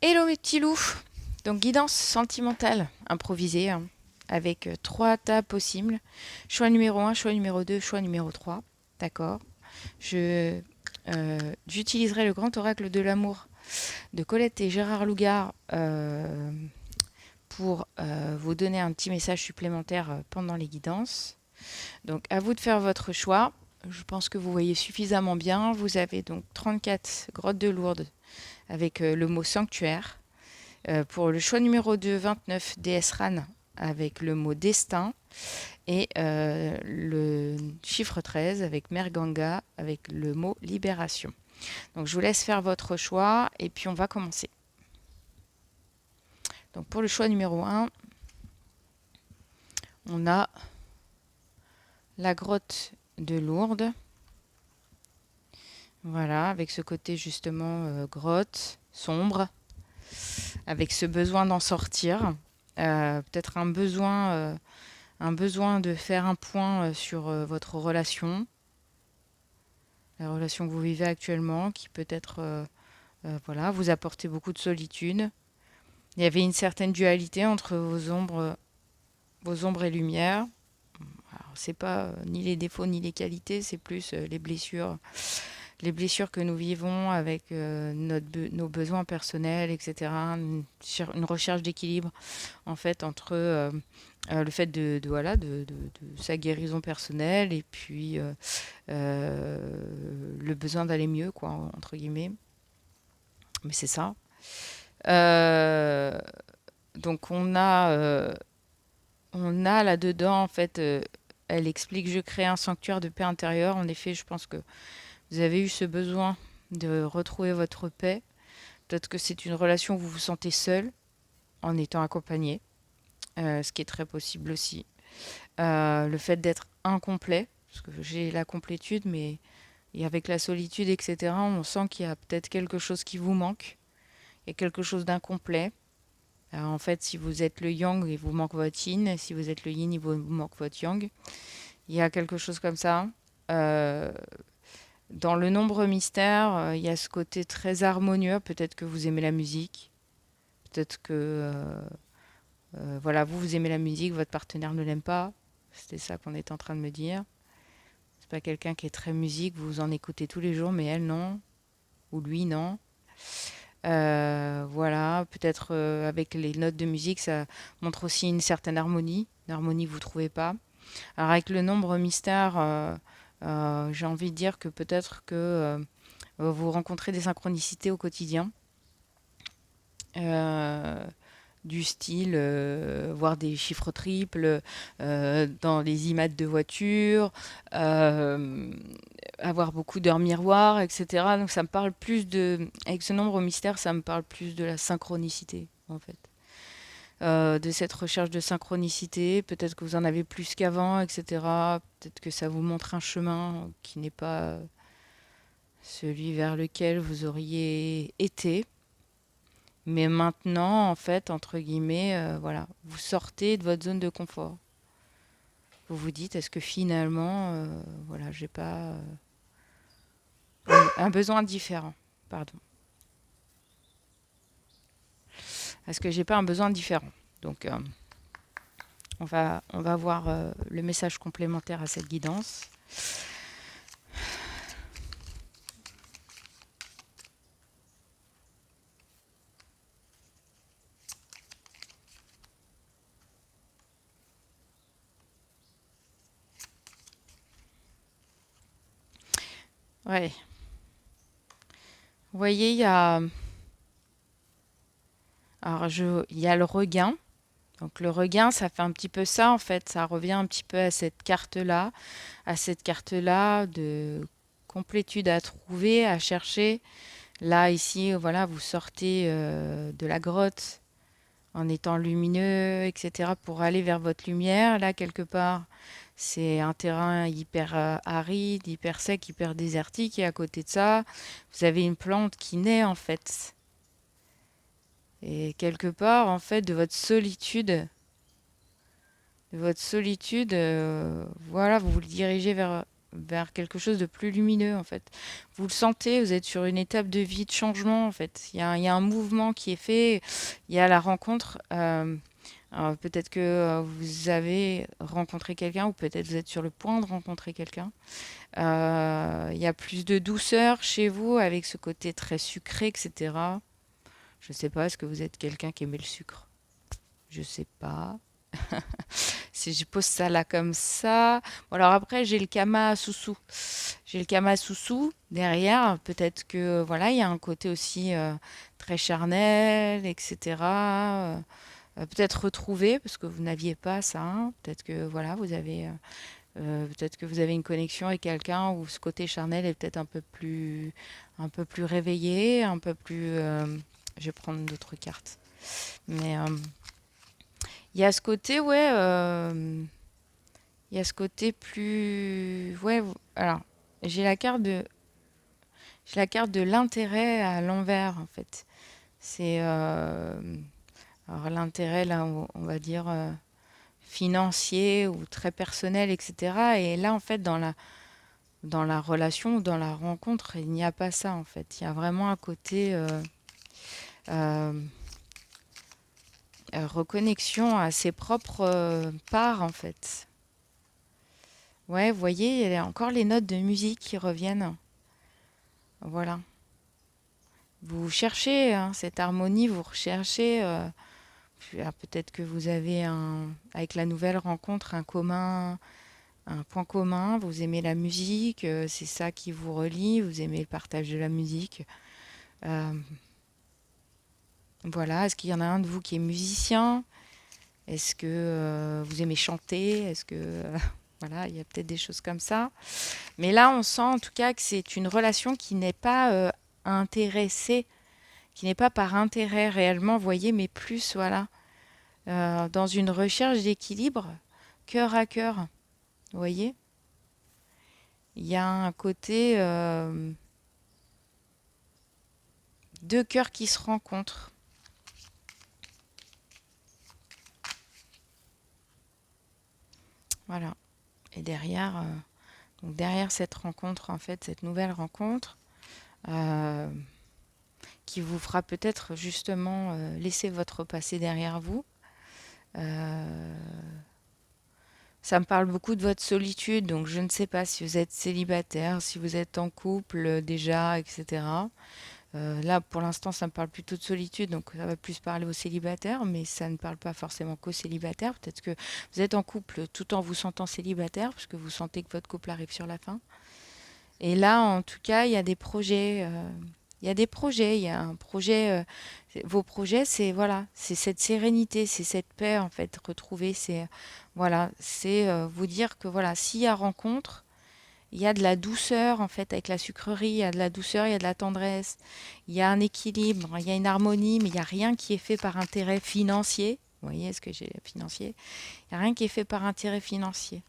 Hello mes petits loups. Donc guidance sentimentale improvisée hein, avec trois tas possibles. Choix numéro un, choix numéro 2, choix numéro 3. D'accord. Je j'utiliserai le grand oracle de l'amour de Colette et Gérard Lougard pour vous donner un petit message supplémentaire pendant les guidances. Donc à vous de faire votre choix. Je pense que vous voyez suffisamment bien. Vous avez donc 34 grottes de Lourdes avec le mot sanctuaire. Pour le choix numéro 2, 29, déesse Ran avec le mot destin. Et le chiffre 13 avec Mère Ganga avec le mot libération. Donc je vous laisse faire votre choix et puis on va commencer. Donc pour le choix numéro 1, on a la grotte de Lourdes. Voilà, avec ce côté justement grotte, sombre, avec ce besoin d'en sortir. Peut-être un besoin de faire un point sur votre relation, la relation que vous vivez actuellement, qui peut-être voilà, vous apporter beaucoup de solitude. Il y avait une certaine dualité entre vos ombres et lumières. Alors, c'est pas ni les défauts ni les qualités, c'est plus les blessures que nous vivons avec nos besoins personnels, etc. Une recherche d'équilibre en fait entre le fait de sa guérison personnelle et puis le besoin d'aller mieux, quoi, entre guillemets. Mais c'est ça. Euh, donc on a là-dedans, en fait, elle explique, je crée un sanctuaire de paix intérieure. En effet, je pense que vous avez eu ce besoin de retrouver votre paix. Peut-être que c'est une relation où vous vous sentez seul en étant accompagné, ce qui est très possible aussi. Le fait d'être incomplet, parce que j'ai la complétude, mais et avec la solitude, etc., on sent qu'il y a peut-être quelque chose qui vous manque. Il y a quelque chose d'incomplet. En fait, si vous êtes le yang, il vous manque votre yin. Si vous êtes le yin, il vous manque votre yang. Il y a quelque chose comme ça. Euh, Dans le nombre mystère, il y a ce côté très harmonieux. Peut-être que vous aimez la musique. Peut-être que voilà, vous aimez la musique, votre partenaire ne l'aime pas. C'était ça qu'on était en train de me dire. C'est pas quelqu'un qui est très musique, vous en écoutez tous les jours, mais elle non. Ou lui non. Voilà, peut-être avec les notes de musique, ça montre aussi une certaine harmonie. Une harmonie que vous ne trouvez pas. Alors avec le nombre mystère, j'ai envie de dire que peut-être que vous rencontrez des synchronicités au quotidien. Euh, du style voir des chiffres triples dans les IMAT de voiture, euh, avoir beaucoup d'heures miroirs, etc. Donc ça me parle plus de... Avec ce nombre mystère, ça me parle plus de la synchronicité, en fait. De cette recherche de synchronicité, peut-être que vous en avez plus qu'avant, etc. Peut-être que ça vous montre un chemin qui n'est pas celui vers lequel vous auriez été. Mais maintenant, en fait, entre guillemets, voilà, vous sortez de votre zone de confort. Vous vous dites, est-ce que finalement, voilà, j'ai pas un besoin différent, pardon. Est-ce que j'ai pas un besoin différent? Donc, on va voir le message complémentaire à cette guidance. Ouais. Vous voyez, il y a le regain. Donc le regain, ça fait un petit peu ça en fait. Ça revient un petit peu à cette carte-là de complétude à trouver, à chercher. Là, ici, voilà, vous sortez de la grotte en étant lumineux, etc., pour aller vers votre lumière. Là, quelque part, c'est un terrain hyper aride, hyper sec, hyper désertique. Et à côté de ça, vous avez une plante qui naît, en fait. Et quelque part, en fait, de votre solitude, voilà, vous vous dirigez vers... vers quelque chose de plus lumineux, en fait. Vous le sentez, vous êtes sur une étape de vie de changement, en fait. Il y a un mouvement qui est fait, il y a la rencontre. Alors, peut-être que vous avez rencontré quelqu'un ou peut-être vous êtes sur le point de rencontrer quelqu'un. Il y a plus de douceur chez vous avec ce côté très sucré, etc. Je sais pas, est-ce que vous êtes quelqu'un qui aimait le sucre? Je sais pas. Si je pose ça là comme ça. Bon, alors après, j'ai le Kama Susu. J'ai le Kama Susu derrière. Peut-être que voilà, il y a un côté aussi très charnel, etc. Peut-être retrouvé parce que vous n'aviez pas ça, hein. Peut-être que voilà, peut-être que vous avez une connexion avec quelqu'un où ce côté charnel est peut-être un peu plus réveillé, un peu plus. Je vais prendre d'autres cartes. Mais il y a ce côté, ouais. Il y a ce côté plus. Ouais. Alors, j'ai la carte de, j'ai la carte de l'intérêt à l'envers en fait. C'est alors l'intérêt là, on va dire financier ou très personnel, etc. Et là, en fait, dans la relation ou dans la rencontre, il n'y a pas ça, en fait. Il y a vraiment un côté euh, reconnexion à ses propres parts, en fait. Ouais, vous voyez, il y a encore les notes de musique qui reviennent. Voilà. Vous cherchez hein, cette harmonie, vous recherchez. Peut-être que vous avez avec la nouvelle rencontre un point commun, vous aimez la musique, c'est ça qui vous relie, vous aimez le partage de la musique. Euh, voilà, est-ce qu'il y en a un de vous qui est musicien? Est-ce que vous aimez chanter? Est-ce que voilà, il y a peut-être des choses comme ça. Mais là, on sent en tout cas que c'est une relation qui n'est pas intéressée, qui n'est pas par intérêt réellement, vous voyez, mais plus voilà, dans une recherche d'équilibre, cœur à cœur, vous voyez. Il y a un côté deux cœurs qui se rencontrent. Voilà. Et derrière, donc derrière cette rencontre, en fait, cette nouvelle rencontre, euh, qui vous fera peut-être justement laisser votre passé derrière vous. Euh, Ça me parle beaucoup de votre solitude, donc je ne sais pas si vous êtes célibataire, si vous êtes en couple déjà, etc. Là, pour l'instant, ça me parle plutôt de solitude, donc ça va plus parler aux célibataires, mais ça ne parle pas forcément qu'aux célibataires. Peut-être que vous êtes en couple tout en vous sentant célibataire, parce que vous sentez que votre couple arrive sur la fin. Et là, en tout cas, il y a des projets. Il y a des projets. Il y a un projet. Vos projets, c'est voilà, c'est cette sérénité, c'est cette paix en fait retrouvée. C'est voilà, c'est vous dire que voilà, s'il y a rencontre, il y a de la douceur en fait avec la sucrerie, il y a de la douceur, il y a de la tendresse, il y a un équilibre, il y a une harmonie, mais il n'y a rien qui est fait par intérêt financier. Vous voyez ce que j'ai financier? Il n'y a rien qui est fait par intérêt financier.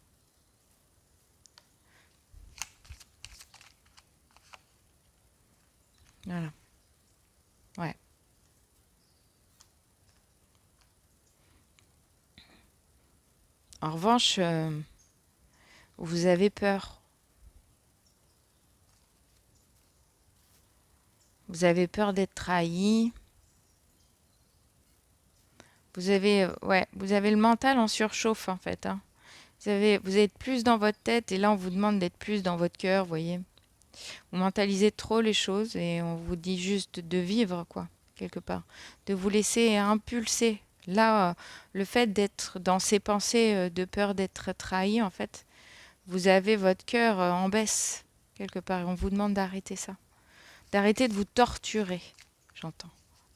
Voilà. Ouais. En revanche, vous avez peur. Vous avez peur d'être trahi. Vous avez le mental en surchauffe en fait, hein. Vous êtes plus dans votre tête et là on vous demande d'être plus dans votre cœur, vous voyez. Vous mentalisez trop les choses et on vous dit juste de vivre quoi, quelque part, de vous laisser impulser. Là, le fait d'être dans ces pensées de peur d'être trahi, en fait, vous avez votre cœur en baisse quelque part et on vous demande d'arrêter ça, d'arrêter de vous torturer. J'entends.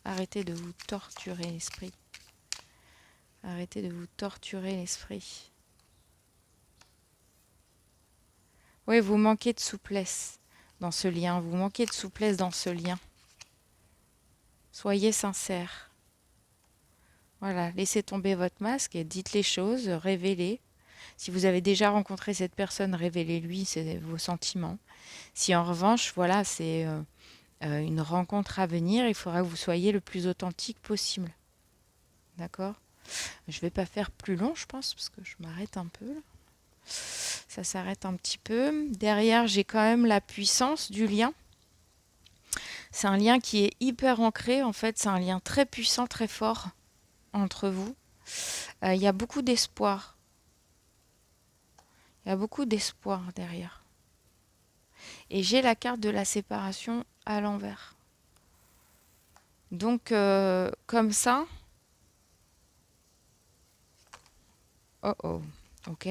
Arrêtez de vous torturer l'esprit. Arrêtez de vous torturer l'esprit. Oui, vous manquez de souplesse dans ce lien. Vous manquez de souplesse dans ce lien. Soyez sincère. Voilà, laissez tomber votre masque et dites les choses, révélez. Si vous avez déjà rencontré cette personne, révélez-lui vos sentiments. Si en revanche, voilà, c'est une rencontre à venir, il faudra que vous soyez le plus authentique possible. D'accord? Je ne vais pas faire plus long, je pense, parce que je m'arrête un peu là. Ça s'arrête un petit peu. Derrière, j'ai quand même la puissance du lien. C'est un lien qui est hyper ancré. En fait, c'est un lien très puissant, très fort entre vous. Il y a beaucoup d'espoir. Il y a beaucoup d'espoir derrière. Et j'ai la carte de la séparation à l'envers. Donc, comme ça. Oh oh, ok.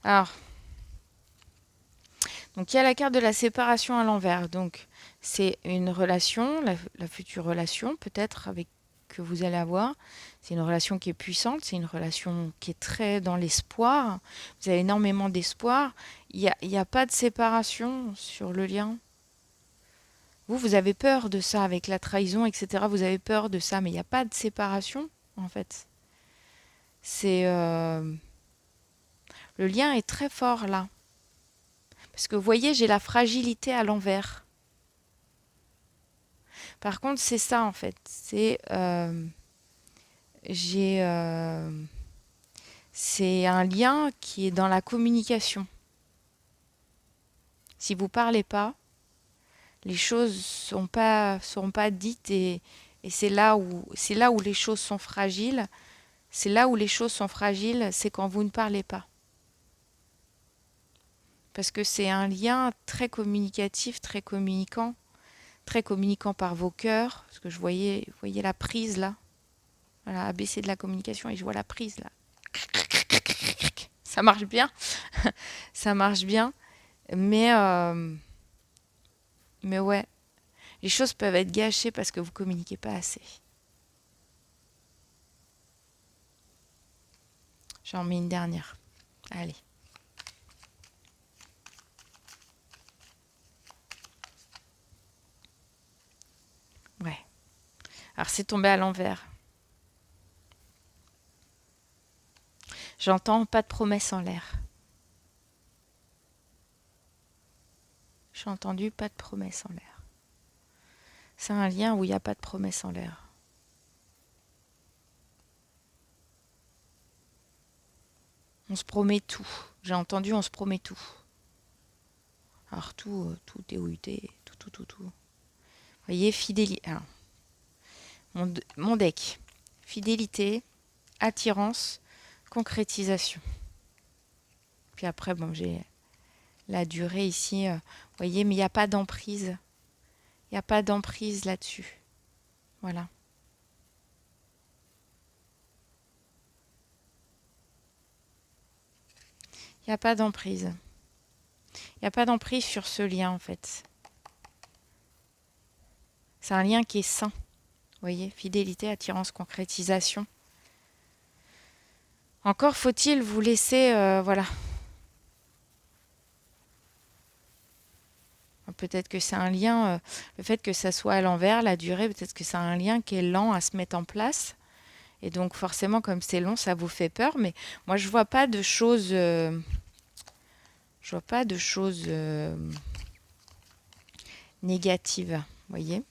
Alors, donc il y a la carte de la séparation à l'envers. Donc, c'est une relation, la future relation peut-être avec que vous allez avoir. C'est une relation qui est puissante, c'est une relation qui est très dans l'espoir. Vous avez énormément d'espoir. Il y a pas de séparation sur le lien. Vous avez peur de ça avec la trahison, etc. Vous avez peur de ça, mais il n'y a pas de séparation, en fait. C'est le lien est très fort là. Parce que vous voyez, j'ai la fragilité à l'envers. Par contre, c'est ça en fait. C'est un lien qui est dans la communication. Si vous parlez pas, les choses sont pas dites et c'est là où les choses sont fragiles. C'est là où les choses sont fragiles, c'est quand vous ne parlez pas. Parce que c'est un lien très communicatif, très communicant par vos cœurs. Parce que vous voyez la prise là. Voilà, ABC de la communication et je vois la prise là. Ça marche bien. Ça marche bien. Mais ouais, les choses peuvent être gâchées parce que vous communiquez pas assez. J'en mets une dernière. Allez. Ouais. Alors c'est tombé à l'envers. J'entends pas de promesses en l'air. J'ai entendu pas de promesses en l'air. C'est un lien où il n'y a pas de promesses en l'air. On se promet tout. J'ai entendu on se promet tout. Alors tout TOUT, tout. Vous voyez, fidélité. Alors, mon deck. Fidélité, attirance, concrétisation. Puis après, bon, j'ai la durée ici. Vous voyez, mais il n'y a pas d'emprise. Il n'y a pas d'emprise là-dessus. Voilà. Il n'y a pas d'emprise. Il n'y a pas d'emprise sur ce lien, en fait. C'est un lien qui est sain. Vous voyez, fidélité, attirance, concrétisation. Encore faut-il vous laisser, voilà. Peut-être que c'est un lien, le fait que ça soit à l'envers, la durée, peut-être que c'est un lien qui est lent à se mettre en place. Et donc forcément, comme c'est long, ça vous fait peur. Mais moi, je vois pas de choses, négatives. Vous voyez,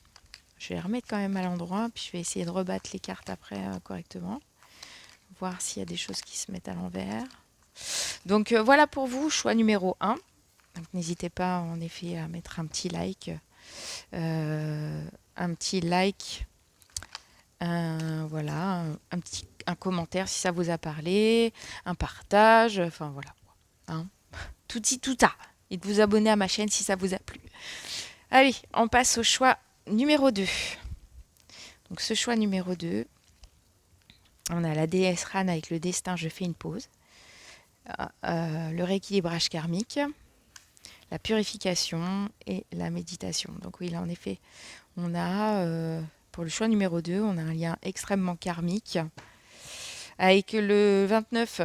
je vais les remettre quand même à l'endroit, puis je vais essayer de rebattre les cartes après correctement, voir s'il y a des choses qui se mettent à l'envers. Donc voilà pour vous, choix numéro 1. Donc n'hésitez pas en effet à mettre un petit like, voilà, un commentaire si ça vous a parlé, un partage, enfin voilà, hein. Tout dit tout a. Et de vous abonner à ma chaîne si ça vous a plu. Allez, on passe au choix numéro 2. Donc ce choix numéro 2, on a la déesse Ran avec le destin, je fais une pause. Le rééquilibrage karmique, la purification et la méditation. Donc oui, là en effet, on a, pour le choix numéro 2, on a un lien extrêmement karmique. Avec le 29,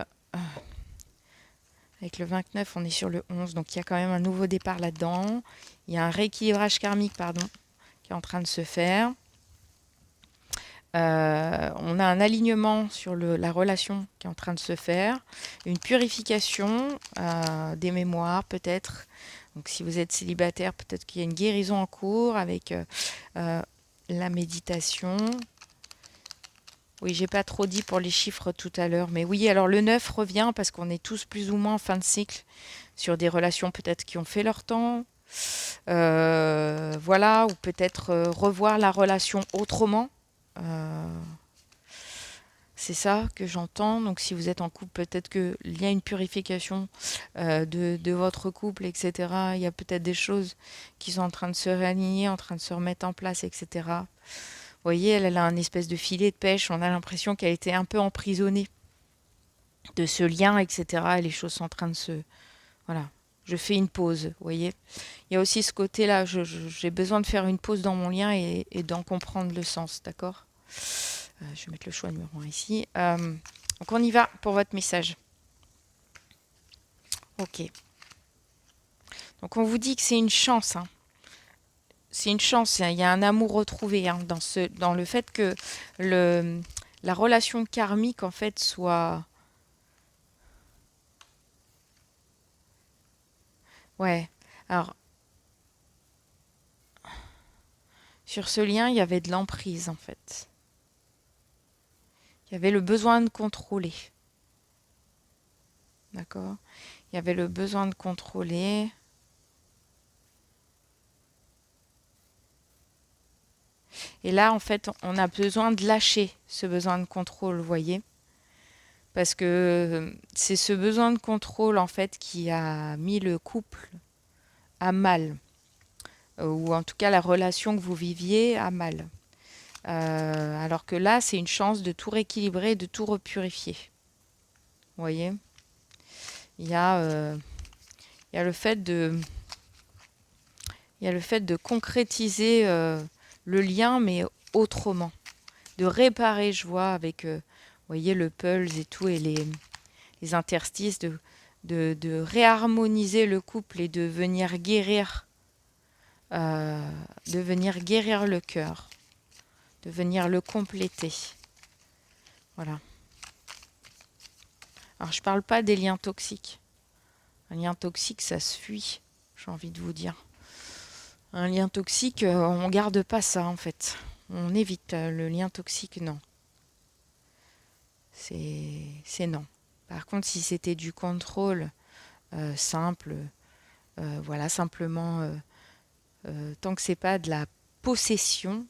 on est sur le 11, donc il y a quand même un nouveau départ là-dedans. Il y a un rééquilibrage karmique, qui est en train de se faire. On a un alignement sur la relation qui est en train de se faire, une purification des mémoires peut-être. Donc si vous êtes célibataire, peut-être qu'il y a une guérison en cours avec la méditation. Oui, j'ai pas trop dit pour les chiffres tout à l'heure, mais oui, alors le 9 revient parce qu'on est tous plus ou moins en fin de cycle sur des relations peut-être qui ont fait leur temps, voilà, ou peut-être revoir la relation autrement. Euh, c'est ça que j'entends. Donc si vous êtes en couple, peut-être qu'il y a une purification de votre couple, etc. Il y a peut-être des choses qui sont en train de se réaligner, en train de se remettre en place, etc. Vous voyez, elle a un espèce de filet de pêche. On a l'impression qu'elle était un peu emprisonnée de ce lien, etc. Et les choses sont en train de se... Voilà. Je fais une pause, vous voyez. Il y a aussi ce côté-là. J'ai besoin de faire une pause dans mon lien et d'en comprendre le sens, d'accord. Je vais mettre le choix numéro 1 ici. Donc on y va pour votre message. Ok. Donc on vous dit que c'est une chance, hein. C'est une chance, hein. Il y a un amour retrouvé, hein, dans le fait que la relation karmique en fait soit... Ouais. Alors, sur ce lien, il y avait de l'emprise en fait. Il y avait le besoin de contrôler. D'accord? Il y avait le besoin de contrôler. Et là, en fait, on a besoin de lâcher ce besoin de contrôle, vous voyez? Parce que c'est ce besoin de contrôle, en fait, qui a mis le couple à mal. Ou en tout cas, la relation que vous viviez à mal. Alors que là, c'est une chance de tout rééquilibrer, de tout repurifier. Vous voyez? Il y a, il y a le fait de, il y a le fait de concrétiser le lien, mais autrement. De réparer, je vois, avec, vous voyez, le pulse et tout, et les interstices, de réharmoniser le couple et euh, de venir guérir le cœur, de venir le compléter. Voilà. Alors, je parle pas des liens toxiques. Un lien toxique, ça se fuit, j'ai envie de vous dire. Un lien toxique, on garde pas ça, en fait. On évite le lien toxique, non. C'est non. Par contre, si c'était du contrôle simple, voilà, simplement, tant que c'est pas de la possession,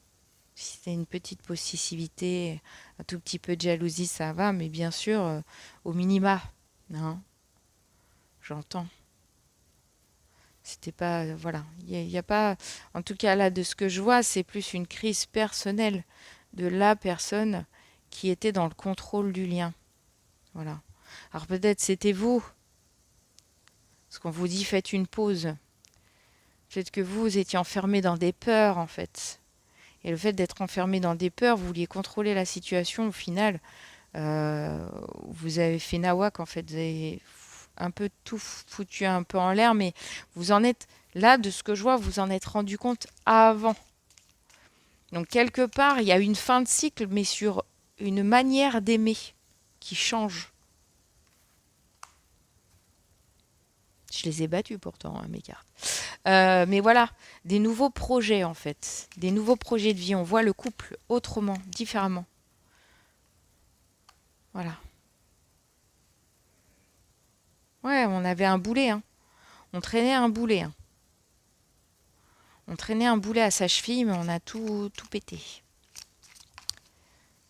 si c'est une petite possessivité, un tout petit peu de jalousie, ça va, mais bien sûr, au minima, hein, j'entends. C'était pas, voilà, y a pas, en tout cas là, de ce que je vois, c'est plus une crise personnelle de la personne qui était dans le contrôle du lien. Voilà. Alors peut-être c'était vous, parce qu'on vous dit faites une pause. Peut-être que vous étiez enfermé dans des peurs en fait. Et le fait d'être enfermé dans des peurs, vous vouliez contrôler la situation. Au final, vous avez fait nawak en fait. Vous avez un peu tout foutu un peu en l'air, mais vous en êtes là, de ce que je vois, vous en êtes rendu compte avant. Donc quelque part, il y a une fin de cycle, mais sur une manière d'aimer qui change. Je les ai battus pourtant, hein, mes cartes. Mais voilà, des nouveaux projets en fait, des nouveaux projets de vie. On voit le couple autrement, différemment. Voilà. Ouais, on avait un boulet, hein. On traînait un boulet, hein. On traînait un boulet à sa cheville, mais on a tout pété.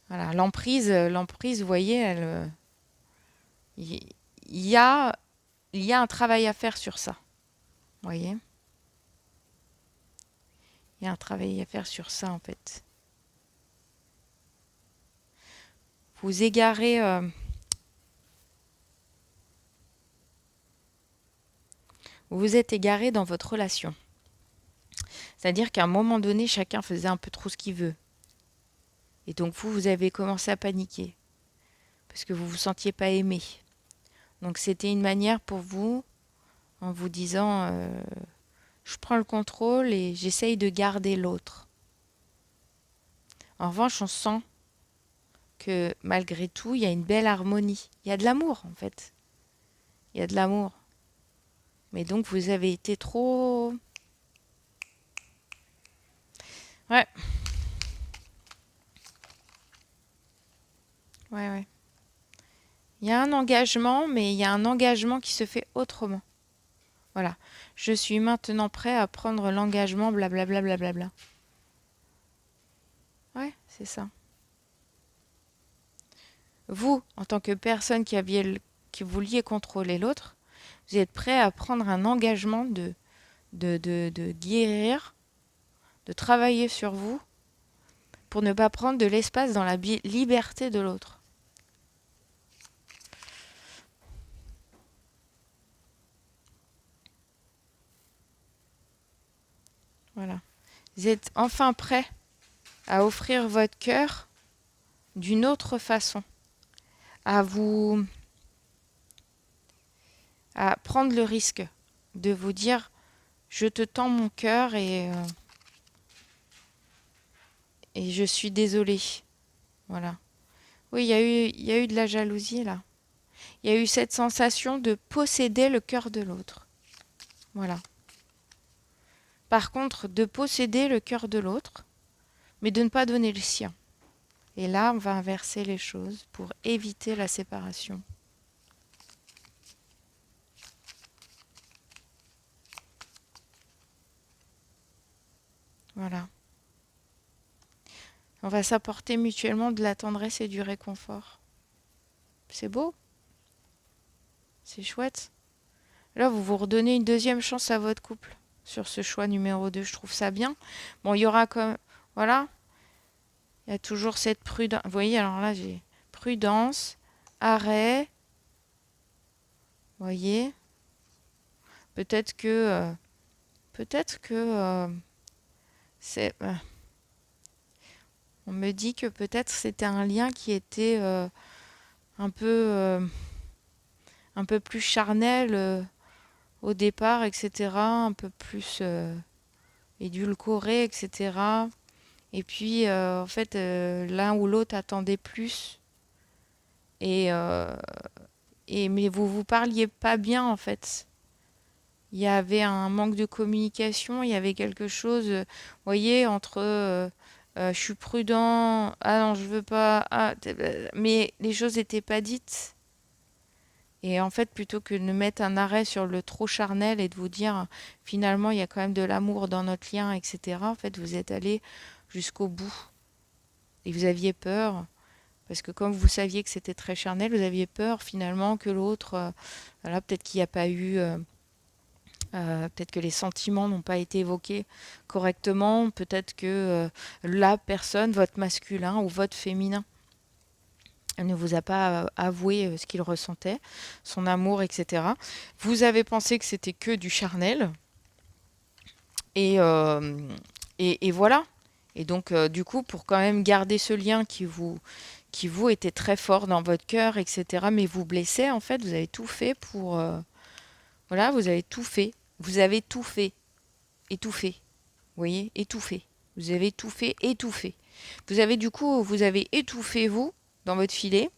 Voilà, l'emprise, vous voyez, il y a, il y a un travail à faire sur ça. Vous voyez? Il y a un travail à faire sur ça, en fait. Vous égarez, vous vous êtes égaré dans votre relation. C'est-à-dire qu'à un moment donné, chacun faisait un peu trop ce qu'il veut. Et donc vous avez commencé à paniquer parce que vous vous sentiez pas aimé. Donc c'était une manière pour vous, en vous disant, je prends le contrôle et j'essaye de garder l'autre. En revanche, on sent que malgré tout, il y a une belle harmonie. Il y a de l'amour, en fait. Il y a de l'amour. Mais donc, vous avez été trop... Ouais. Ouais, ouais. Il y a un engagement, mais il y a un engagement qui se fait autrement. Voilà. Je suis maintenant prêt à prendre l'engagement, blablabla, blablabla. Ouais, c'est ça. Vous, en tant que personne qui vouliez contrôler l'autre, vous êtes prêt à prendre un engagement de guérir, de travailler sur vous pour ne pas prendre de l'espace dans la liberté de l'autre. Voilà. Vous êtes enfin prêt à offrir votre cœur d'une autre façon, à vous, à prendre le risque de vous dire, je te tends mon cœur et je suis désolée. Voilà. Oui, il y a eu de la jalousie là. Il y a eu cette sensation de posséder le cœur de l'autre. Voilà. Par contre, de posséder le cœur de l'autre, mais de ne pas donner le sien. Et là, on va inverser les choses pour éviter la séparation. Voilà. On va s'apporter mutuellement de la tendresse et du réconfort. C'est beau, c'est chouette. Là, vous vous redonnez une deuxième chance à votre couple sur ce choix numéro 2. Je trouve ça bien. Bon, il y aura comme... Voilà. Il y a toujours cette prudence. Vous voyez, alors là, j'ai prudence, arrêt. Vous voyez. Peut-être que... c'est... on me dit que peut-être c'était un lien qui était un peu... un peu plus charnel au départ, etc. Un peu plus édulcoré, etc. Et puis, en fait, l'un ou l'autre attendait plus. Et, mais vous parliez pas bien, en fait. Il y avait un manque de communication, il y avait quelque chose, vous voyez, entre je suis prudent, ah non, je veux pas, mais les choses n'étaient pas dites. Et en fait, plutôt que de mettre un arrêt sur le trop charnel et de vous dire finalement il y a quand même de l'amour dans notre lien, etc., en fait, vous êtes allé jusqu'au bout. Et vous aviez peur, parce que comme vous saviez que c'était très charnel, vous aviez peur finalement que l'autre, voilà, peut-être qu'il n'y a pas eu, peut-être que les sentiments n'ont pas été évoqués correctement, peut-être que la personne, votre masculin ou votre féminin, elle ne vous a pas avoué ce qu'il ressentait, son amour, etc. Vous avez pensé que c'était que du charnel. Et, et voilà. Et donc, du coup, pour quand même garder ce lien qui vous était très fort dans votre cœur, etc., mais vous blessait, en fait, vous avez tout fait pour... voilà, vous avez tout fait. Vous avez tout fait. Étouffé. Vous voyez, étouffé. Vous avez tout fait, étouffé. Vous avez du coup, vous avez étouffé vous dans votre filet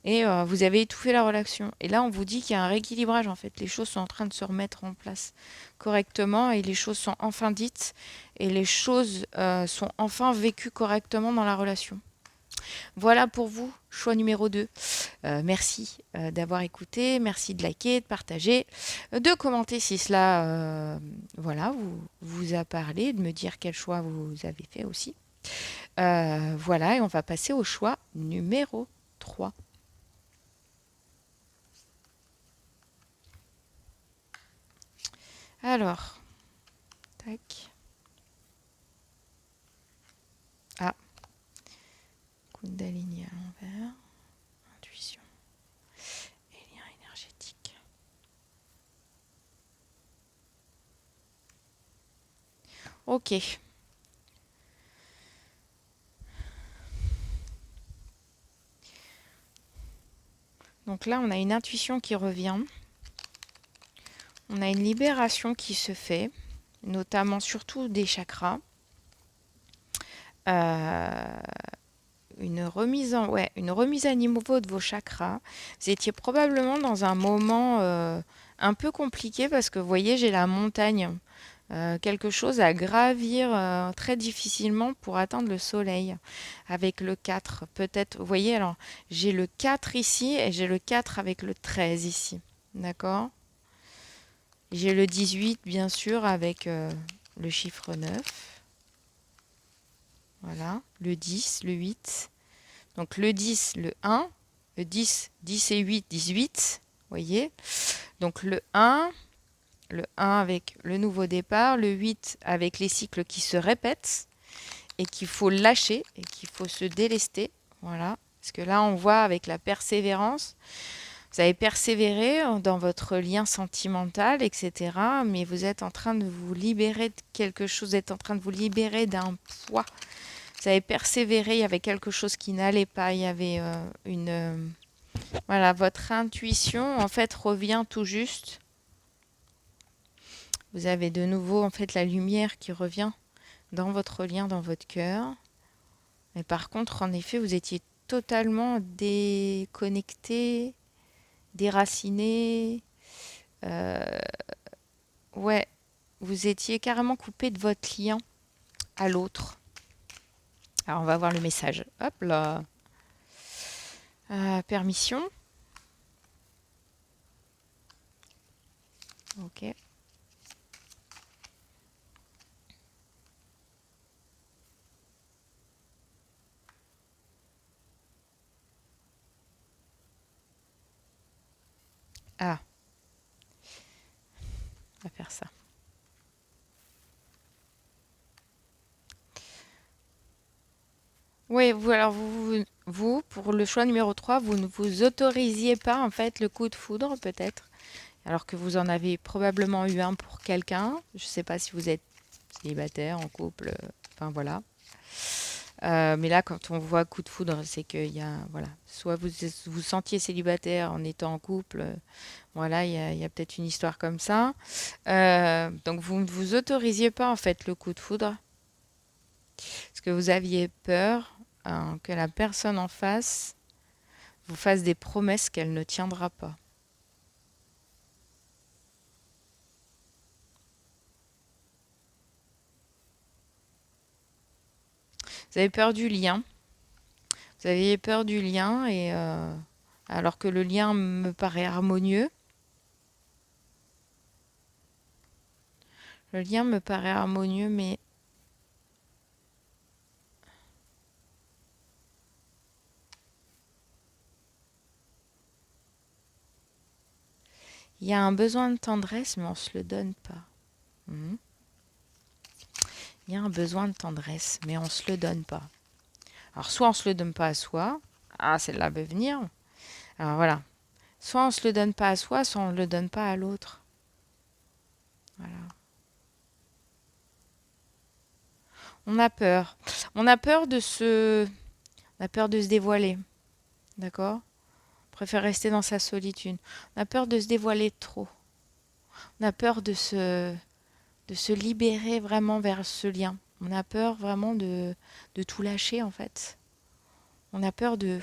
et vous avez étouffé la relation. Et là, on vous dit qu'il y a un rééquilibrage en fait. Les choses sont en train de se remettre en place correctement et les choses sont enfin dites et les choses sont enfin vécues correctement dans la relation. Voilà pour vous, choix numéro 2. Merci d'avoir écouté, merci de liker, de partager, de commenter si cela voilà, vous a parlé, de me dire quel choix vous avez fait aussi. Voilà, et on va passer au choix numéro 3. Alors, tac. Ah, Kundalini à l'envers, intuition et lien énergétique. Ok. Donc là, on a une intuition qui revient. On a une libération qui se fait, notamment surtout des chakras. Une remise à niveau de vos chakras. Vous étiez probablement dans un moment un peu compliqué parce que vous voyez, j'ai la montagne quelque chose à gravir très difficilement pour atteindre le soleil. Avec le 4, peut-être, vous voyez, alors j'ai le 4 ici et j'ai le 4 avec le 13 ici. D'accord? J'ai le 18, bien sûr, avec le chiffre 9. Voilà, le 10, le 8. Donc le 10, le 1, le 10, 10 et 8, 18. Vous voyez? Donc le 1 avec le nouveau départ, le 8 avec les cycles qui se répètent et qu'il faut lâcher et qu'il faut se délester. Voilà. Parce que là, on voit avec la persévérance, vous avez persévéré dans votre lien sentimental, etc. Mais vous êtes en train de vous libérer de quelque chose, vous êtes en train de vous libérer d'un poids. Vous avez persévéré, il y avait quelque chose qui n'allait pas, il y avait voilà, votre intuition, en fait, revient tout juste. Vous avez de nouveau, en fait, la lumière qui revient dans votre lien, dans votre cœur. Mais par contre, en effet, vous étiez totalement déconnecté, déraciné. Euh, ouais, vous étiez carrément coupé de votre lien à l'autre. Alors, on va voir le message. Hop là. Permission. Ok. Ah, on va faire ça. Oui, vous, pour le choix numéro 3, vous ne vous autorisiez pas en fait le coup de foudre peut-être, alors que vous en avez probablement eu un pour quelqu'un. Je ne sais pas si vous êtes célibataire, en couple, enfin voilà. Mais là, quand on voit coup de foudre, c'est qu'il y a, voilà, soit vous vous sentiez célibataire en étant en couple, voilà, il y a peut-être une histoire comme ça. Donc vous ne vous autorisiez pas en fait le coup de foudre, parce que vous aviez peur que la personne en face vous fasse des promesses qu'elle ne tiendra pas. Vous avez peur du lien. Vous aviez peur du lien et alors que le lien me paraît harmonieux. Le lien me paraît harmonieux, mais il y a un besoin de tendresse, mais on ne se le donne pas. Mhm. Il y a un besoin de tendresse, mais on ne se le donne pas. Alors, soit on ne se le donne pas à soi. Ah, celle-là peut venir. Alors, voilà. Soit on ne se le donne pas à soi, soit on ne le donne pas à l'autre. Voilà. On a peur. On a peur de se... On a peur de se dévoiler. D'accord? On préfère rester dans sa solitude. On a peur de se dévoiler trop. On a peur de se libérer vraiment vers ce lien. On a peur vraiment de tout lâcher, en fait. On a peur de...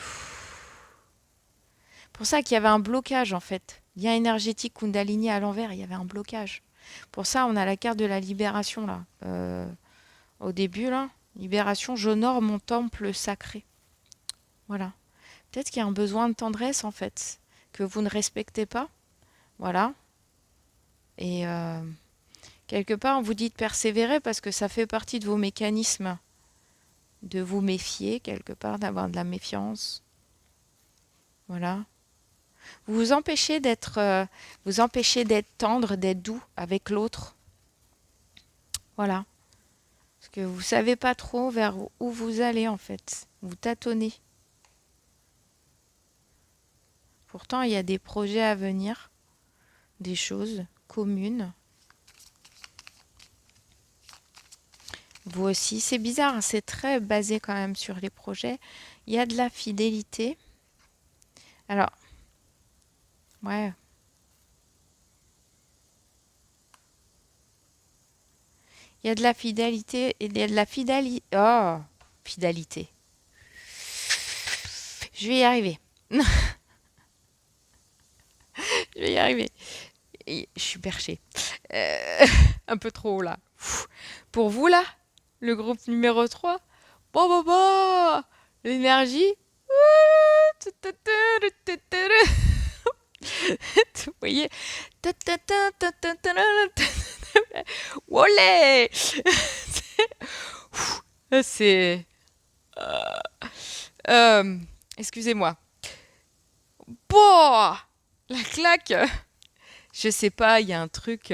Pour ça qu'il y avait un blocage, en fait. Lien énergétique Kundalini à l'envers, il y avait un blocage. Pour ça, on a la carte de la libération, là. Au début, là. Libération, j'honore mon temple sacré. Voilà. Peut-être qu'il y a un besoin de tendresse, en fait, que vous ne respectez pas. Voilà. Et quelque part, on vous dit de persévérer parce que ça fait partie de vos mécanismes de vous méfier, quelque part, d'avoir de la méfiance. Voilà. Vous empêchez d'être tendre, d'être doux avec l'autre. Voilà. Parce que vous savez pas trop vers où vous allez, en fait. Vous tâtonnez. Pourtant, il y a des projets à venir, des choses communes. Vous aussi, c'est bizarre, hein, c'est très basé quand même sur les projets. Il y a de la fidélité. Alors, ouais, il y a de la fidélité et il y a de la fidélité. Oh, fidélité. Je vais y arriver. Je vais y arriver. Et je suis perchée. Euh, un peu trop haut là. Pour vous là, le groupe numéro 3. Bon, bon, bon. L'énergie. Vous voyez. Wolé. C'est... euh, excusez-moi. Pouah, la claque. Je sais pas, il y a un truc.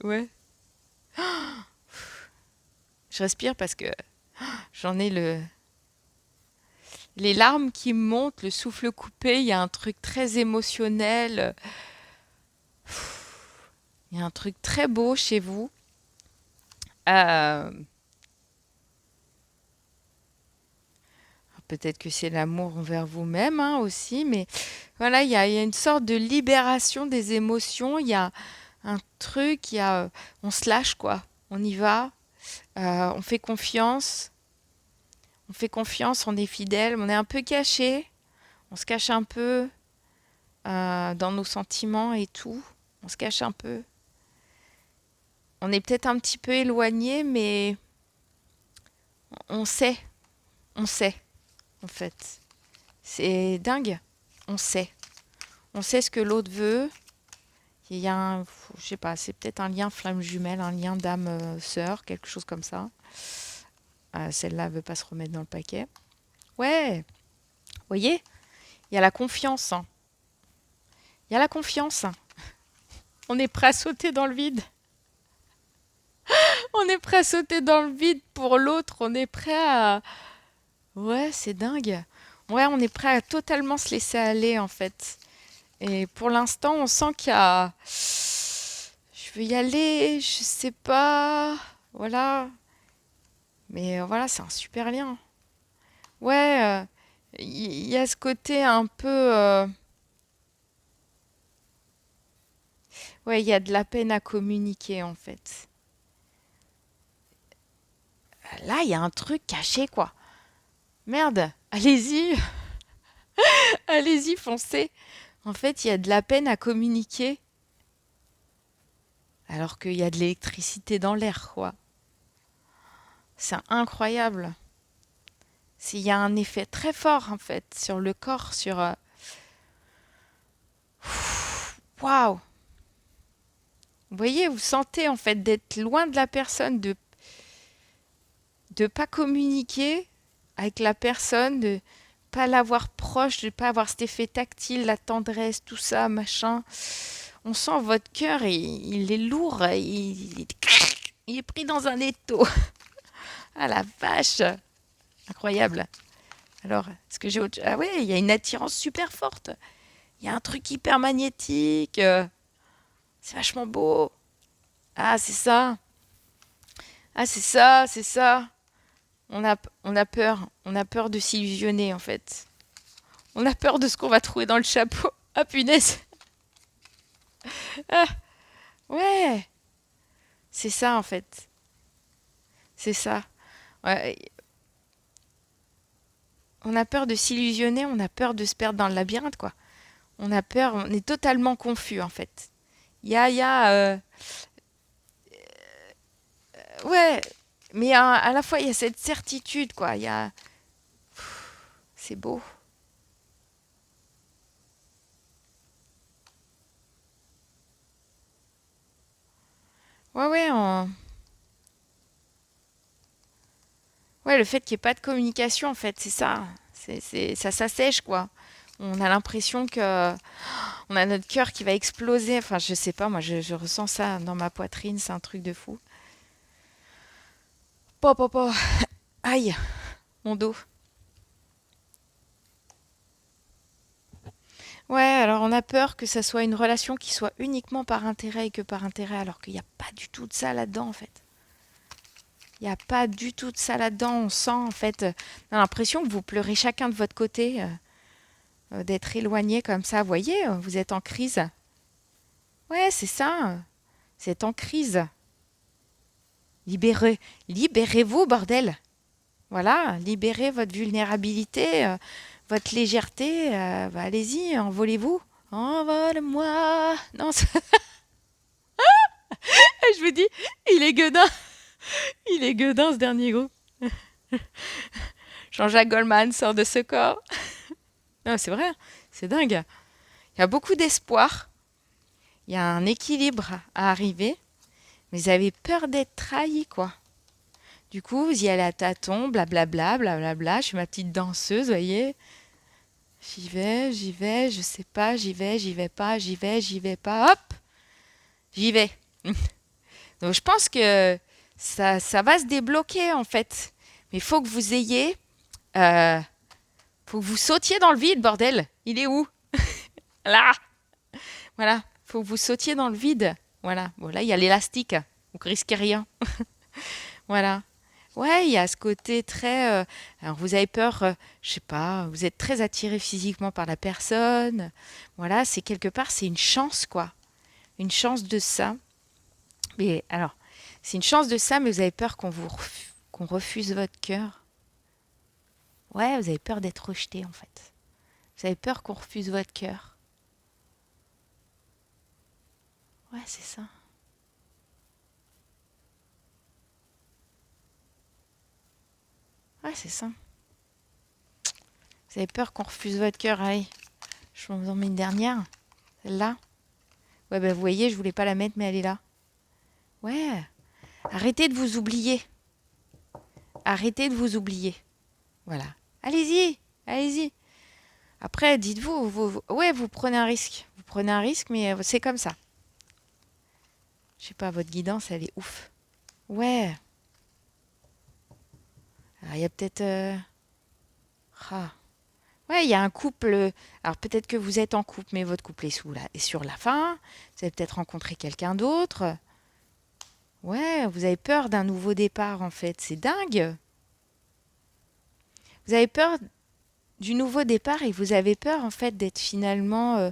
Ouais. Je respire parce que j'en ai les larmes qui montent, le souffle coupé. Il y a un truc très émotionnel. Il y a un truc très beau chez vous. Euh, Peut-être que c'est l'amour envers vous-même hein, aussi, mais voilà, il y a une sorte de libération des émotions. Il y a un truc, on se lâche quoi. On y va, on fait confiance. On fait confiance, on est fidèle, on est un peu caché. On se cache un peu dans nos sentiments et tout. On se cache un peu. On est peut-être un petit peu éloigné, mais on sait. On sait, en fait. C'est dingue. On sait. On sait ce que l'autre veut. Il y a je sais pas, c'est peut-être un lien flamme jumelle, un lien d'âme sœur, quelque chose comme ça. Celle-là veut pas se remettre dans le paquet. Ouais, vous voyez, il y a la confiance. Hein. Il y a la confiance. On est prêt à sauter dans le vide. On est prêt à sauter dans le vide pour l'autre. On est prêt à... Ouais, c'est dingue. Ouais, on est prêt à totalement se laisser aller, en fait. Et pour l'instant, on sent qu'il y a... Je veux y aller, je sais pas... Voilà. Mais voilà, c'est un super lien. Ouais, il y a ce côté un peu... Ouais, il y a de la peine à communiquer, en fait. Là, il y a un truc caché, quoi. Merde, allez-y, allez-y, foncez. En fait, il y a de la peine à communiquer alors qu'il y a de l'électricité dans l'air, quoi. C'est incroyable. Il y a un effet très fort, en fait, sur le corps, sur... Waouh! Vous voyez, vous sentez, en fait, d'être loin de la personne, de pas communiquer avec la personne, de pas l'avoir proche, de pas avoir cet effet tactile, la tendresse, tout ça, machin. On sent votre cœur, il est lourd, il est pris dans un étau. Ah la vache! Incroyable. Alors, est-ce que j'ai autre... Ah ouais, il y a une attirance super forte. Il y a un truc hyper magnétique. C'est vachement beau. Ah, c'est ça. Ah, c'est ça, c'est ça. On a peur. On a peur de s'illusionner, en fait. On a peur de ce qu'on va trouver dans le chapeau. Ah, punaise. Ah, ouais. C'est ça, en fait. C'est ça. Ouais. On a peur de s'illusionner, on a peur de se perdre dans le labyrinthe, quoi. On a peur, on est totalement confus, en fait. Il y a ouais, mais à la fois, il y a cette certitude, quoi. Il y a... C'est beau. Ouais, ouais, ouais, le fait qu'il n'y ait pas de communication, en fait, c'est ça. Ça s'assèche, quoi. On a l'impression que on a notre cœur qui va exploser. Enfin, je sais pas, moi, je ressens ça dans ma poitrine, c'est un truc de fou. Po, po, po. Aïe, mon dos. Ouais, alors on a peur que ça soit une relation qui soit uniquement par intérêt et que par intérêt, alors qu'il n'y a pas du tout de ça là-dedans, en fait. Il n'y a pas du tout de ça là-dedans. On sent, en fait, on a l'impression que vous pleurez chacun de votre côté, d'être éloigné comme ça. Vous voyez, vous êtes en crise. Ouais, c'est ça. Vous êtes en crise. Libérez, libérez-vous, bordel. Voilà, libérez votre vulnérabilité, votre légèreté. Bah, allez-y, envolez-vous. Envole-moi. Non, je vous dis, il est gueudin. Il est gueudin, ce dernier groupe. Jean-Jacques Goldman sort de ce corps. Non, c'est vrai, c'est dingue. Il y a beaucoup d'espoir. Il y a un équilibre à arriver. Mais vous avez peur d'être trahi, quoi. Du coup, vous y allez à tâtons, blablabla, blablabla. Je suis ma petite danseuse, vous voyez. J'y vais, je sais pas, j'y vais pas, j'y vais pas. Hop, j'y vais. Donc, je pense que ça va se débloquer, en fait. Mais il faut que vous ayez... faut que vous sautiez dans le vide, bordel. Il est où? Là. Voilà. Faut que vous sautiez dans le vide. Voilà. Bon, là, il y a l'élastique. Vous risquez rien. Voilà. Ouais, il y a ce côté très... alors, vous avez peur, je sais pas, vous êtes très attiré physiquement par la personne. Voilà, c'est quelque part, c'est une chance, quoi. Une chance de ça. Mais alors, c'est une chance de ça, mais vous avez peur qu'on refuse votre cœur. Ouais, vous avez peur d'être rejeté, en fait. Vous avez peur qu'on refuse votre cœur. Ouais, c'est ça. Ouais, c'est ça. Vous avez peur qu'on refuse votre cœur. Allez, je vous en mets une dernière. Celle-là. Ouais, ben vous voyez, je voulais pas la mettre, mais elle est là. Ouais. Arrêtez de vous oublier. Arrêtez de vous oublier. Voilà. Allez-y. Allez-y. Après, dites-vous, ouais, vous prenez un risque. Vous prenez un risque, mais c'est comme ça. Je sais pas, votre guidance, elle est ouf. Ouais. Alors, il y a peut-être... ah. Ouais, il y a un couple. Alors, peut-être que vous êtes en couple, mais votre couple est sur la fin. Vous avez peut-être rencontré quelqu'un d'autre. Ouais, vous avez peur d'un nouveau départ, en fait. C'est dingue. Vous avez peur du nouveau départ et vous avez peur, en fait, d'être finalement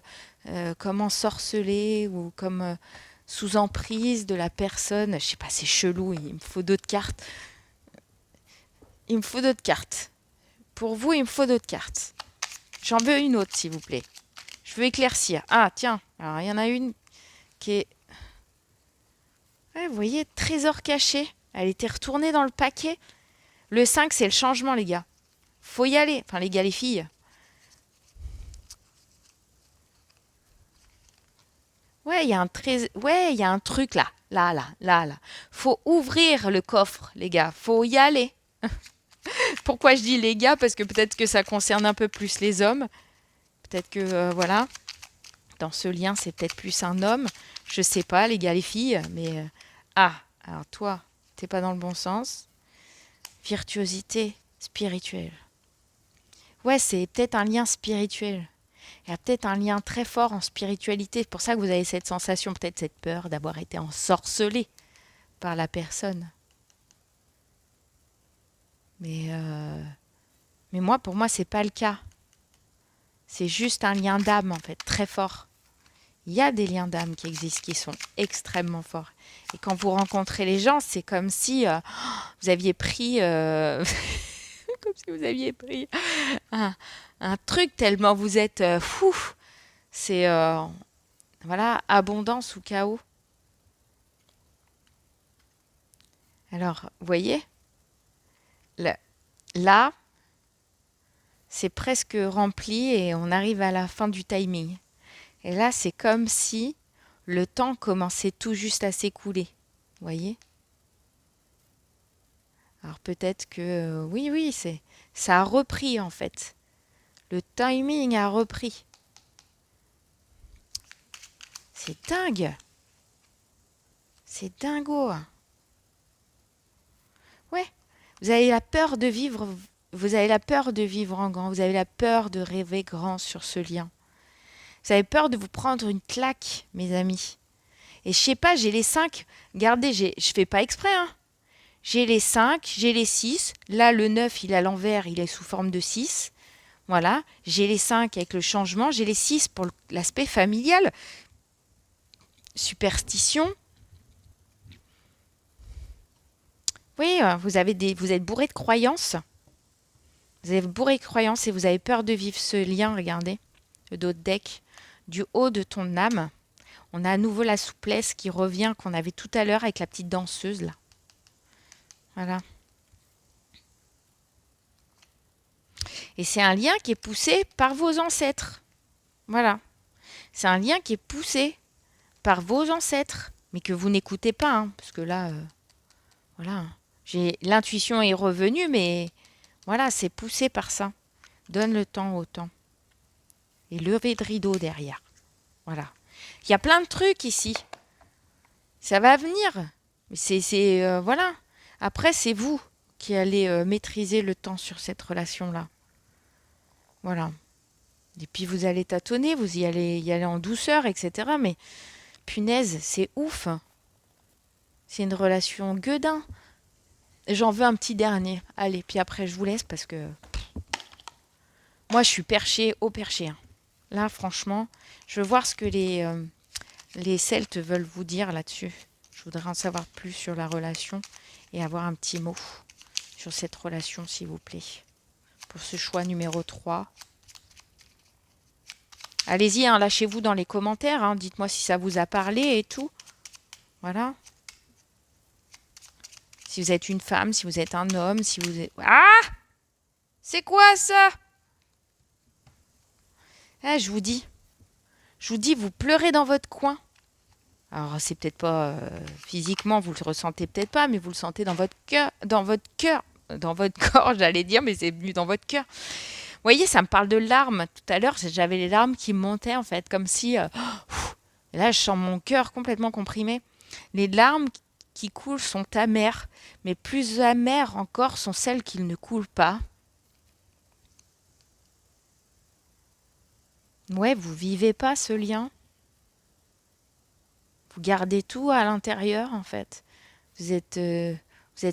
comme ensorcelé ou comme sous emprise de la personne. Je sais pas, c'est chelou. Il me faut d'autres cartes. Il me faut d'autres cartes. Pour vous, il me faut d'autres cartes. J'en veux une autre, s'il vous plaît. Je veux éclaircir. Ah, tiens. Alors, il y en a une qui est... ouais, vous voyez, trésor caché. Elle était retournée dans le paquet. Le 5, c'est le changement, les gars. Faut y aller. Enfin, les gars, les filles. Ouais, ouais, il y a un truc là. Là. Faut ouvrir le coffre, les gars. Faut y aller. Pourquoi je dis les gars? Parce que peut-être que ça concerne un peu plus les hommes. Peut-être que, voilà, dans ce lien, c'est peut-être plus un homme. Je sais pas, les gars, les filles. Mais, ah, alors toi, t'es pas dans le bon sens. Virtuosité spirituelle. Ouais, c'est peut-être un lien spirituel. Il y a peut-être un lien très fort en spiritualité. C'est pour ça que vous avez cette sensation, peut-être cette peur d'avoir été ensorcelé par la personne. Mais, moi, pour moi, c'est pas le cas. C'est juste un lien d'âme, en fait, très fort. Il y a des liens d'âme qui existent, qui sont extrêmement forts. Et quand vous rencontrez les gens, c'est comme si vous aviez pris... comme si vous aviez pris un truc tellement vous êtes fou. C'est voilà, abondance ou chaos. Alors, vous voyez, là, c'est presque rempli et on arrive à la fin du timing. Et là, c'est comme si le temps commençait tout juste à s'écouler. Vous voyez? Alors peut-être que oui, ça a repris en fait. Le timing a repris. C'est dingue. C'est dingo. Ouais. Vous avez la peur de vivre. Vous avez la peur de vivre en grand. Vous avez la peur de rêver grand sur ce lien. Vous avez peur de vous prendre une claque, mes amis. Et je sais pas, j'ai les 5. Regardez, je fais pas exprès, hein. J'ai les 5, j'ai les 6. Là, le 9, il est à l'envers, il est sous forme de 6. Voilà. J'ai les 5 avec le changement. J'ai les 6 pour l'aspect familial. Superstition. Oui, vous êtes bourré de croyances. Vous êtes bourré de croyances et vous avez peur de vivre ce lien, regardez. Le dos de deck. du haut de ton âme. On a à nouveau la souplesse qui revient qu'on avait tout à l'heure avec la petite danseuse là. Voilà. Et c'est un lien qui est poussé par vos ancêtres. Voilà. C'est un lien qui est poussé par vos ancêtres, mais que vous n'écoutez pas, hein, parce que là, voilà. L'intuition est revenue, mais voilà, c'est poussé par ça. Donne le temps au temps. Et lever de rideau derrière. Voilà. Il y a plein de trucs ici. Ça va venir. Mais voilà. Après, c'est vous qui allez maîtriser le temps sur cette relation-là. Voilà. Et puis vous allez tâtonner, vous y aller en douceur, etc. Mais punaise, c'est ouf. C'est une relation gueudin. J'en veux un petit dernier. Allez, puis après je vous laisse parce que moi je suis perchée au perché. Hein. Là, franchement, je veux voir ce que les Celtes veulent vous dire là-dessus. Je voudrais en savoir plus sur la relation et avoir un petit mot sur cette relation, s'il vous plaît. Pour ce choix numéro 3. Allez-y, hein, lâchez-vous dans les commentaires. Hein, dites-moi si ça vous a parlé et tout. Voilà. Si vous êtes une femme, si vous êtes un homme, si vous êtes... Ah! C'est quoi ça? Ah, je vous dis, vous pleurez dans votre coin. Alors, c'est peut-être pas physiquement, vous le ressentez peut-être pas, mais vous le sentez dans votre cœur, dans votre corps, j'allais dire, mais c'est venu dans votre cœur. Vous voyez, ça me parle de larmes. Tout à l'heure, j'avais les larmes qui montaient, en fait, comme si... et là, je sens mon cœur complètement comprimé. Les larmes qui coulent sont amères, mais plus amères encore sont celles qui ne coulent pas. Ouais, vous vivez pas ce lien. Vous gardez tout à l'intérieur, en fait. Vous êtes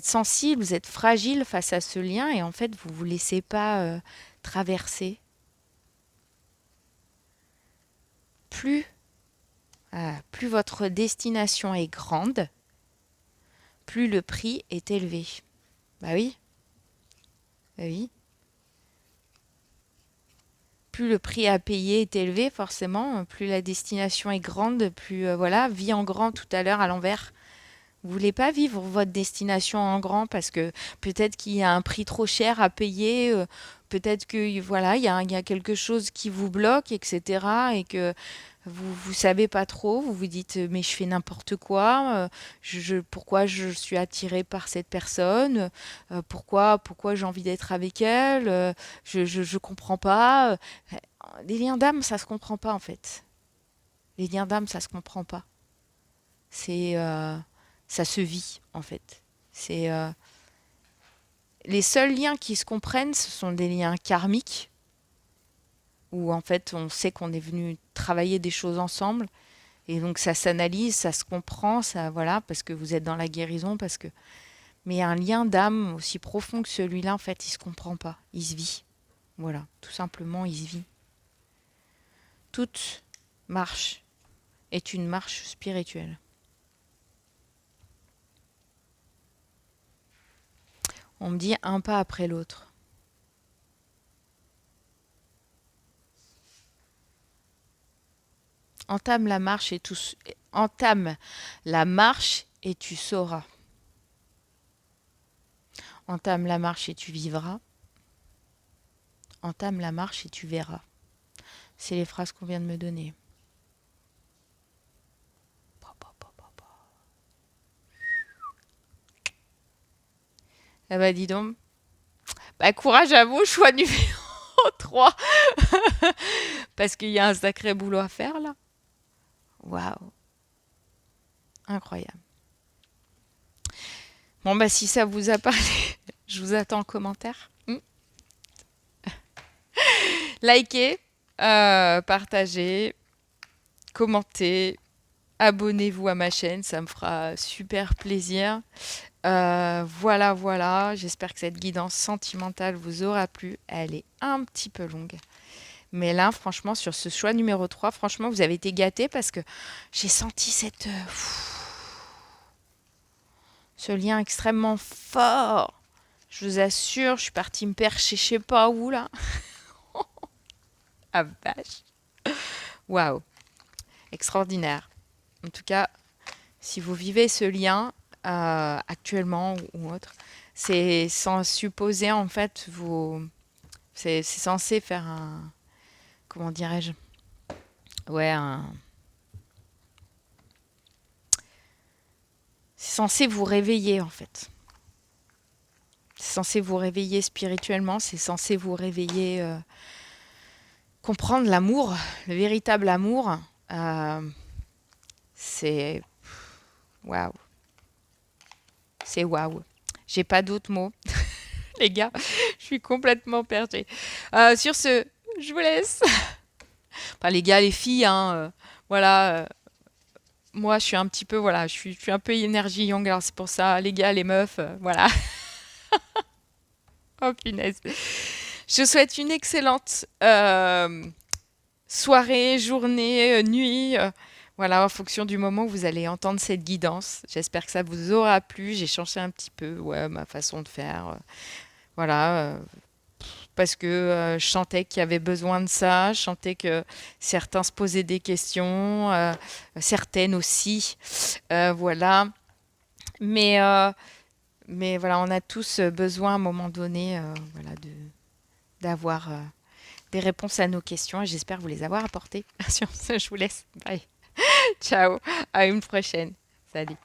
sensible, vous êtes fragile face à ce lien et en fait, vous ne vous laissez pas traverser. Plus votre destination est grande, plus le prix est élevé. Bah oui. Bah oui. Plus le prix à payer est élevé, forcément, plus la destination est grande, plus voilà, vie en grand tout à l'heure à l'envers. Vous voulez pas vivre votre destination en grand parce que peut-être qu'il y a un prix trop cher à payer, peut-être que voilà, il y a quelque chose qui vous bloque, etc. Et que vous savez pas trop, vous vous dites mais je fais n'importe quoi, pourquoi je suis attirée par cette personne, pourquoi j'ai envie d'être avec elle, je comprends pas. Les liens d'âme, ça se comprend pas en fait. Les liens d'âme, ça se comprend pas. C'est ça se vit en fait. C'est les seuls liens qui se comprennent, ce sont des liens karmiques où en fait on sait qu'on est venu travailler des choses ensemble et donc ça s'analyse, ça se comprend, ça voilà parce que vous êtes dans la guérison parce que mais un lien d'âme aussi profond que celui-là en fait, il se comprend pas, il se vit. Voilà, tout simplement, il se vit. Toute marche est une marche spirituelle. On me dit un pas après l'autre. Entame la marche et tu sauras. Entame la marche et tu vivras. Entame la marche et tu verras. C'est les phrases qu'on vient de me donner. Ah bah dis donc. Bah courage à vous, choix numéro 3. Parce qu'il y a un sacré boulot à faire là. Waouh. Incroyable. Bon bah si ça vous a parlé, je vous attends en commentaire. Likez, partagez, commentez, abonnez-vous à ma chaîne, ça me fera super plaisir. Voilà. J'espère que cette guidance sentimentale vous aura plu. Elle est un petit peu longue. Mais là, franchement, sur ce choix numéro 3, franchement, vous avez été gâtés parce que j'ai senti ce lien extrêmement fort. Je vous assure, je suis partie me percher je sais pas où là. Ah vache. Waouh, extraordinaire. En tout cas, si vous vivez ce lien actuellement ou autre, c'est sans supposer en fait c'est censé faire un, comment dirais-je, ouais, c'est censé vous réveiller en fait. C'est censé vous réveiller spirituellement, c'est censé vous réveiller, comprendre l'amour, le véritable amour. Euh, c'est waouh, c'est waouh. J'ai pas d'autres mots, les gars. Je suis complètement perdue. Sur ce, je vous laisse. Enfin, les gars, les filles, hein, voilà. Moi, je suis un petit peu, voilà, je suis un peu énergie young, alors c'est pour ça, les gars, les meufs, voilà. Oh punaise. Je vous souhaite une excellente soirée, journée, nuit. Voilà, en fonction du moment où vous allez entendre cette guidance. J'espère que ça vous aura plu. J'ai changé un petit peu, ouais, ma façon de faire. Voilà, parce que je sentais qu'il y avait besoin de ça. Je sentais que certains se posaient des questions, certaines aussi. Voilà. Mais, euh, mais voilà, on a tous besoin à un moment donné, voilà, d'avoir des réponses à nos questions et j'espère vous les avoir apportées. Sur ce, je vous laisse. Bye. Ciao. À une prochaine. Salut.